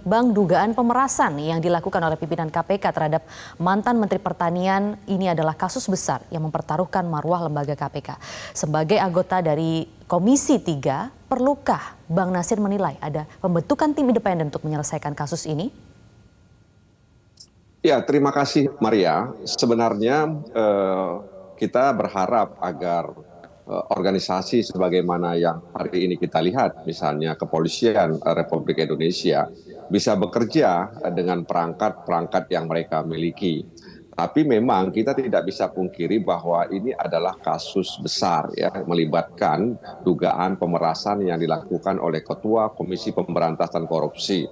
Bang, dugaan pemerasan yang dilakukan oleh pimpinan KPK terhadap mantan Menteri Pertanian ini adalah kasus besar yang mempertaruhkan marwah lembaga KPK. Sebagai anggota dari Komisi 3, perlukah Bang Nasir menilai ada pembentukan tim independen untuk menyelesaikan kasus ini? Ya, terima kasih Maria. Sebenarnya kita berharap agar organisasi sebagaimana yang hari ini kita lihat, misalnya Kepolisian Republik Indonesia, bisa bekerja dengan perangkat-perangkat yang mereka miliki. Tapi memang kita tidak bisa pungkiri bahwa ini adalah kasus besar ya, melibatkan dugaan pemerasan yang dilakukan oleh Ketua Komisi Pemberantasan Korupsi.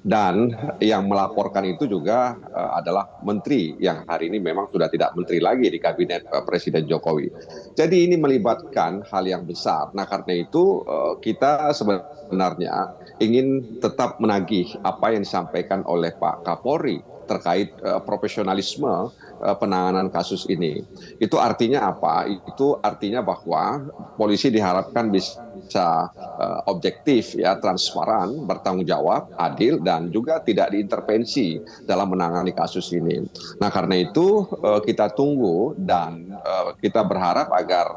Dan yang melaporkan itu juga adalah menteri yang hari ini memang sudah tidak menteri lagi di kabinet Presiden Jokowi. Jadi ini melibatkan hal yang besar. Nah karena itu kita sebenarnya ingin tetap menagih apa yang disampaikan oleh Pak Kapolri terkait profesionalisme penanganan kasus ini. Itu artinya apa? Itu artinya bahwa polisi diharapkan bisa objektif, ya, transparan, bertanggung jawab, adil, dan juga tidak diintervensi dalam menangani kasus ini. Nah, karena itu kita tunggu dan kita berharap agar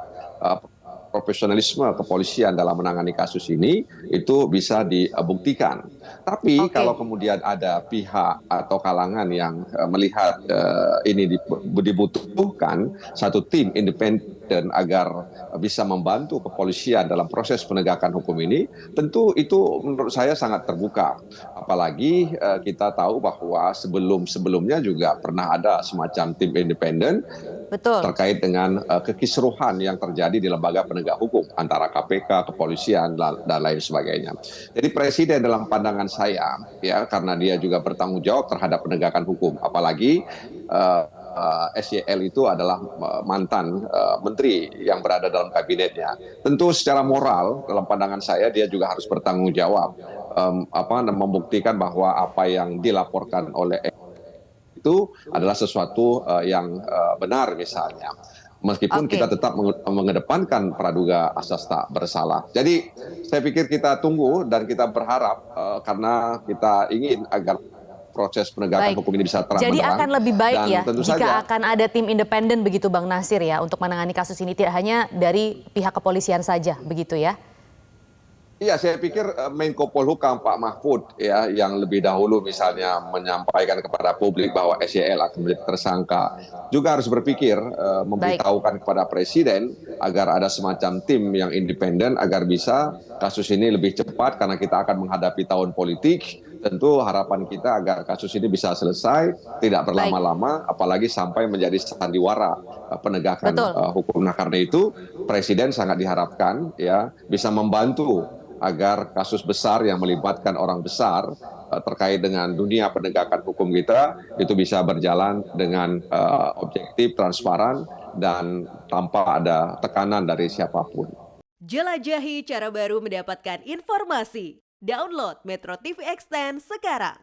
profesionalisme kepolisian dalam menangani kasus ini itu bisa dibuktikan. Tapi kalau kemudian ada pihak atau kalangan yang melihat ini dibutuhkan satu tim independen agar bisa membantu kepolisian dalam proses penegakan hukum ini, tentu itu menurut saya sangat terbuka. Apalagi kita tahu bahwa sebelum-sebelumnya juga pernah ada semacam tim independen terkait dengan kekisruhan yang terjadi di lembaga penegak hukum antara KPK, kepolisian, dan lain sebagainya. Jadi Presiden dalam pandangan saya, ya, karena dia juga bertanggung jawab terhadap penegakan hukum, apalagi SYL itu adalah mantan menteri yang berada dalam kabinetnya. Tentu secara moral dalam pandangan saya dia juga harus bertanggung jawab, membuktikan bahwa apa yang dilaporkan oleh itu adalah sesuatu yang benar misalnya. Meskipun kita tetap mengedepankan praduga asas tak bersalah. Jadi saya pikir kita tunggu dan kita berharap karena kita ingin agar proses penegakan hukum ini bisa terang Jadi benderang. akan lebih baik dan ya tentu jika saja, akan ada tim independen begitu Bang Nasir ya untuk menangani kasus ini, tidak hanya dari pihak kepolisian saja begitu ya. iya, saya pikir Menko Polhukam Pak Mahfud ya yang lebih dahulu misalnya menyampaikan kepada publik bahwa SYL akan menjadi tersangka juga harus berpikir memberitahukan kepada Presiden agar ada semacam tim yang independen agar bisa kasus ini lebih cepat karena kita akan menghadapi tahun politik. Tentu harapan kita agar kasus ini bisa selesai, tidak berlama-lama, apalagi sampai menjadi sandiwara penegakan hukum. Nah karena itu Presiden sangat diharapkan ya bisa membantu agar kasus besar yang melibatkan orang besar terkait dengan dunia penegakan hukum kita itu bisa berjalan dengan objektif, transparan, dan tanpa ada tekanan dari siapapun. Jelajahi cara baru mendapatkan informasi. Download Metro TV Extend sekarang.